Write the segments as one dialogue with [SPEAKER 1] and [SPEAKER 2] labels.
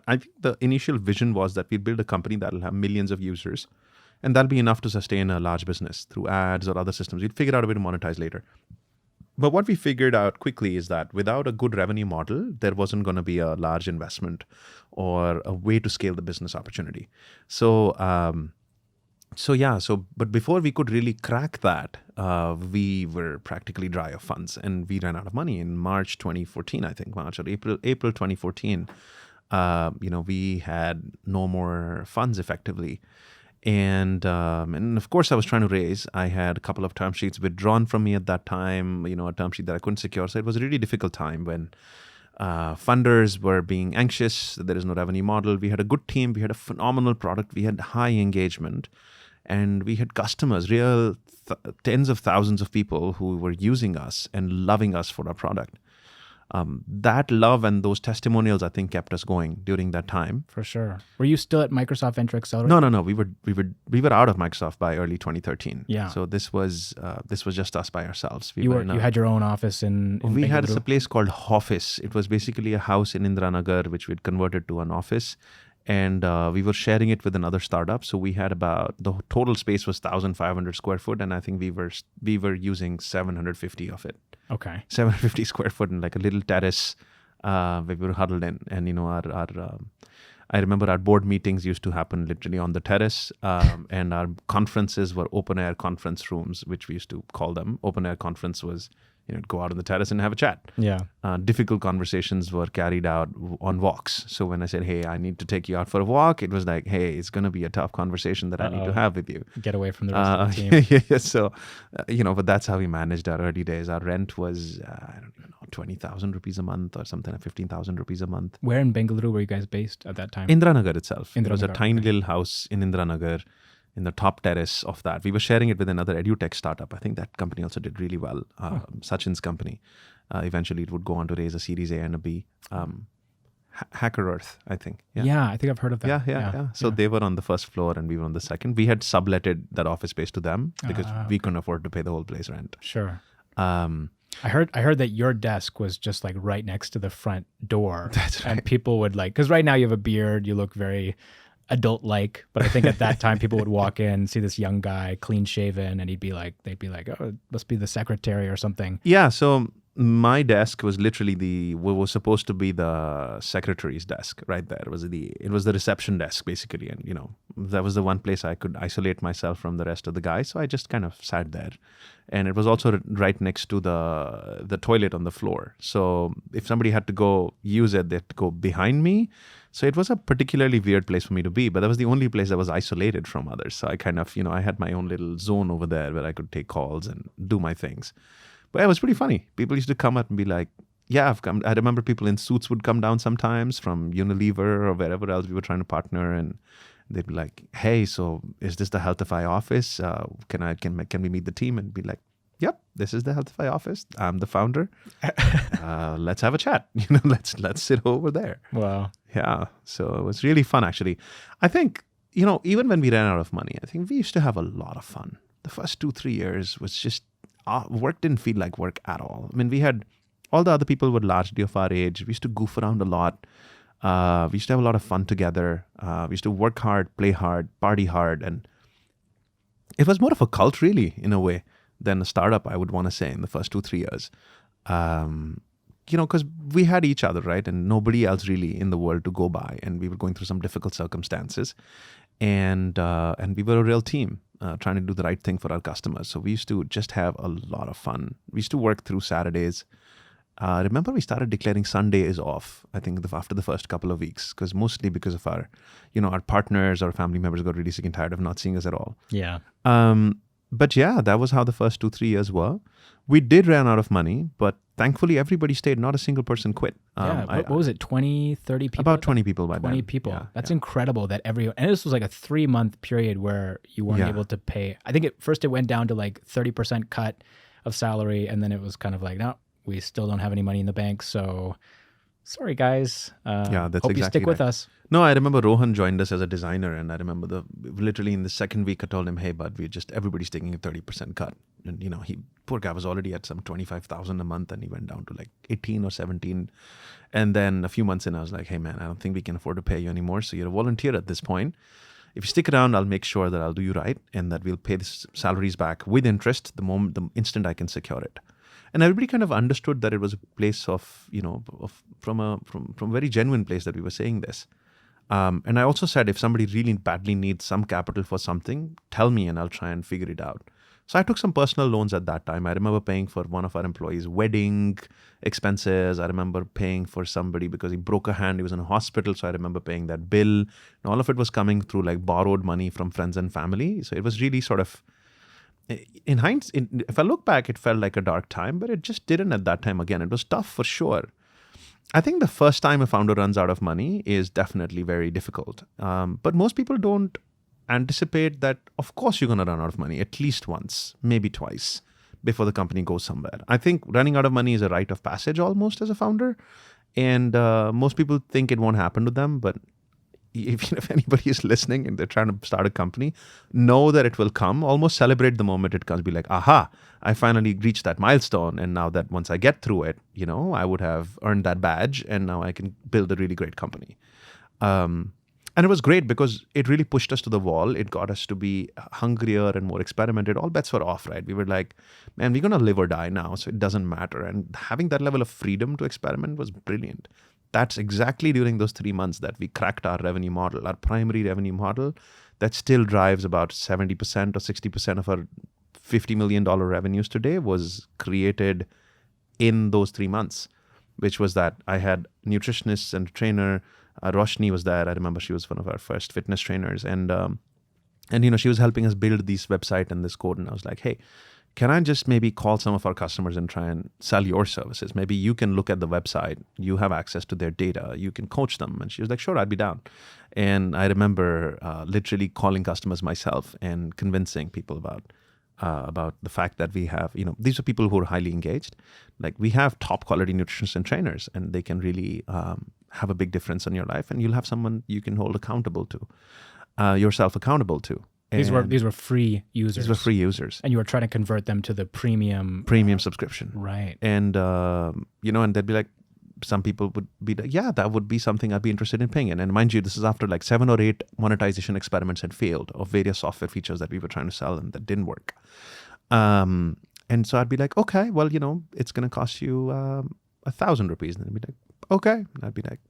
[SPEAKER 1] I think the initial vision was that we'd build a company that'll have millions of users, and that'll be enough to sustain a large business through ads or other systems. We'd figure out a way to monetize later. But what we figured out quickly is that without a good revenue model, there wasn't going to be a large investment or a way to scale the business opportunity. But before we could really crack that, we were practically dry of funds, and we ran out of money in March 2014, I think, March or April 2014. We had no more funds effectively. And of course, I was trying to raise. I had a couple of term sheets withdrawn from me at that time, a term sheet that I couldn't secure. So it was a really difficult time when funders were being anxious. There is no revenue model. We had a good team. We had a phenomenal product. We had high engagement. And we had customers, real tens of thousands of people who were using us and loving us for our product. That love and those testimonials, I think, kept us going during that time.
[SPEAKER 2] For sure. Were you still at Microsoft Venture Accelerator?
[SPEAKER 1] No. We were out of Microsoft by early 2013.
[SPEAKER 2] Yeah.
[SPEAKER 1] So this was just us by ourselves.
[SPEAKER 2] You had your own office in
[SPEAKER 1] we had
[SPEAKER 2] Bengaluru?
[SPEAKER 1] a place called Office. It was basically a house in Indiranagar, which we'd converted to an office. And we were sharing it with another startup. So we had the total space was 1,500 square foot. And I think we were using 750 of it.
[SPEAKER 2] Okay.
[SPEAKER 1] 750 square foot in like a little terrace where we were huddled in. And, I remember our board meetings used to happen literally on the terrace. And our conferences were open air conference rooms, which we used to call them. Open air conference was, go out on the terrace and have a chat.
[SPEAKER 2] Yeah.
[SPEAKER 1] Difficult conversations were carried out on walks. So when I said, hey, I need to take you out for a walk, it was like, hey, it's going to be a tough conversation that I need to have with you.
[SPEAKER 2] Get away from the rest of the team.
[SPEAKER 1] Yeah. So, but that's how we managed our early days. Our rent was, I don't even know, 20,000 rupees a month or something, like 15,000 rupees a month.
[SPEAKER 2] Where in Bengaluru were you guys based at that time?
[SPEAKER 1] Indiranagar itself. It was a
[SPEAKER 2] Indiranagar,
[SPEAKER 1] tiny little house in Indiranagar. In the top terrace of that. We were sharing it with another edutech startup. I think that company also did really well. Sachin's company. Eventually, it would go on to raise a Series A and a B. Hacker Earth, I think.
[SPEAKER 2] Yeah, I think I've heard of that.
[SPEAKER 1] Yeah. So they were on the first floor and we were on the second. We had subletted that office space to them because we couldn't afford to pay the whole place rent.
[SPEAKER 2] Sure. I heard that your desk was just like right next to the front door.
[SPEAKER 1] That's right.
[SPEAKER 2] And people would because right now you have a beard, you look very adult-like, but I think at that time people would walk in, see this young guy, clean-shaven, and they'd be like, oh, it must be the secretary or something.
[SPEAKER 1] Yeah, so my desk was literally what was supposed to be the secretary's desk right there. It was the reception desk, basically, and that was the one place I could isolate myself from the rest of the guys, so I just kind of sat there. And it was also right next to the toilet on the floor. So if somebody had to go use it, they had to go behind me. So it was a particularly weird place for me to be, but that was the only place that was isolated from others. So I kind of, I had my own little zone over there where I could take calls and do my things. But it was pretty funny. People used to come up and be like, yeah, I've come. I remember people in suits would come down sometimes from Unilever or wherever else we were trying to partner, and they'd be like, hey, so is this the Healthify office? Can we meet the team? And be like, yep, this is the Healthify office. I'm the founder. Let's have a chat. Let's sit over there.
[SPEAKER 2] Wow.
[SPEAKER 1] Yeah. So it was really fun, actually. I think, even when we ran out of money, I think we used to have a lot of fun. The first 2-3 years was just, work didn't feel like work at all. I mean, we had, all the other people were largely of our age. We used to goof around a lot. We used to have a lot of fun together. We used to work hard, play hard, party hard. And it was more of a cult, really, in a way, than a startup, I would want to say, in the first 2-3 years. Because we had each other, right? And nobody else really in the world to go by. And we were going through some difficult circumstances. And we were a real team trying to do the right thing for our customers. So we used to just have a lot of fun. We used to work through Saturdays. Remember, we started declaring Sunday is off, I think, after the first couple of weeks, mostly because of our partners or family members got really sick and tired of not seeing us at all.
[SPEAKER 2] Yeah.
[SPEAKER 1] But yeah, that was how the first 2-3 years were. We did run out of money, but thankfully everybody stayed. Not a single person quit.
[SPEAKER 2] What was it, 20, 30 people?
[SPEAKER 1] About 20 people by then.
[SPEAKER 2] 20 people.
[SPEAKER 1] Yeah,
[SPEAKER 2] That's incredible that and this was like a 3-month period where you weren't able to pay. I think at first it went down to like 30% cut of salary, and then it was kind of like, no, we still don't have any money in the bank, so sorry guys,
[SPEAKER 1] Yeah, that's
[SPEAKER 2] hope you
[SPEAKER 1] exactly
[SPEAKER 2] stick with
[SPEAKER 1] right.
[SPEAKER 2] us.
[SPEAKER 1] No, I remember Rohan joined us as a designer, and I remember literally in the second week, I told him, "Hey, bud, everybody's taking a 30% cut." And he poor guy was already at some 25,000 a month, and he went down to like 18 or 17. And then a few months in, I was like, "Hey, man, I don't think we can afford to pay you anymore. So you're a volunteer at this point. If you stick around, I'll make sure that I'll do you right, and that we'll pay the salaries back with interest the instant I can secure it." And everybody kind of understood that it was a place of, from a very genuine place that we were saying this. And I also said, if somebody really badly needs some capital for something, tell me and I'll try and figure it out. So I took some personal loans at that time. I remember paying for one of our employees' wedding expenses. I remember paying for somebody because he broke a hand. He was in a hospital. So I remember paying that bill. And all of it was coming through like borrowed money from friends and family. So it was really sort of, in hindsight, if I look back, it felt like a dark time, but it just didn't at that time. Again, it was tough for sure. I think the first time a founder runs out of money is definitely very difficult. But most people don't anticipate that, of course, you're going to run out of money at least once, maybe twice before the company goes somewhere. I think running out of money is a rite of passage almost as a founder. And most people think it won't happen to them. But if anybody is listening and they're trying to start a company, know that it will come. Almost celebrate the moment it comes. Be like, aha, I finally reached that milestone. And now that once I get through it, I would have earned that badge. And now I can build a really great company. And it was great because it really pushed us to the wall. It got us to be hungrier and more experimented. All bets were off, right? We were like, man, we're going to live or die now. So it doesn't matter. And having that level of freedom to experiment was brilliant. That's exactly during those 3 months that we cracked our revenue model, our primary revenue model that still drives about 70% or 60% of our $50 million revenues today was created in those 3 months, which was that I had nutritionists and a trainer. Roshni was there. I remember she was one of our first fitness trainers. And she was helping us build this website and this code. And I was like, hey, can I just maybe call some of our customers and try and sell your services? Maybe you can look at the website. You have access to their data. You can coach them. And she was like, sure, I'd be down. And I remember literally calling customers myself and convincing people about the fact that we have, these are people who are highly engaged. Like we have top quality nutritionists and trainers, and they can really have a big difference in your life. And you'll have someone you can hold accountable to, yourself accountable to.
[SPEAKER 2] These were free users.
[SPEAKER 1] These were free users.
[SPEAKER 2] And you were trying to convert them to the premium
[SPEAKER 1] subscription.
[SPEAKER 2] Right.
[SPEAKER 1] And, and they'd be like, some people would be like, yeah, that would be something I'd be interested in paying in. And mind you, this is after like 7 or 8 monetization experiments had failed of various software features that we were trying to sell and that didn't work. And so I'd be like, okay, well, it's going to cost you 1,000 rupees. And they'd be like, okay. And I'd be like,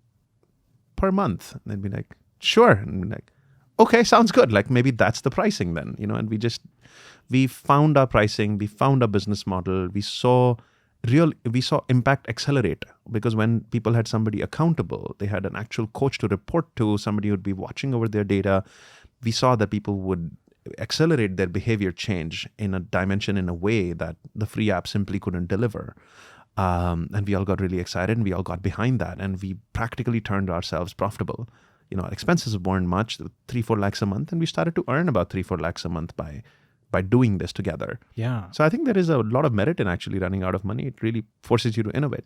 [SPEAKER 1] per month. And they'd be like, sure. And I'd be like, okay, sounds good. Like maybe that's the pricing then, and we found our pricing, we found our business model, we saw impact accelerate because when people had somebody accountable, they had an actual coach to report to, somebody would be watching over their data. We saw that people would accelerate their behavior change in a dimension, in a way that the free app simply couldn't deliver. And we all got really excited and we all got behind that. And we practically turned ourselves profitable. Our expenses weren't much, 3-4 lakhs a month, and we started to earn about 3-4 lakhs a month by doing this together.
[SPEAKER 2] Yeah.
[SPEAKER 1] So I think there is a lot of merit in actually running out of money. It really forces you to innovate.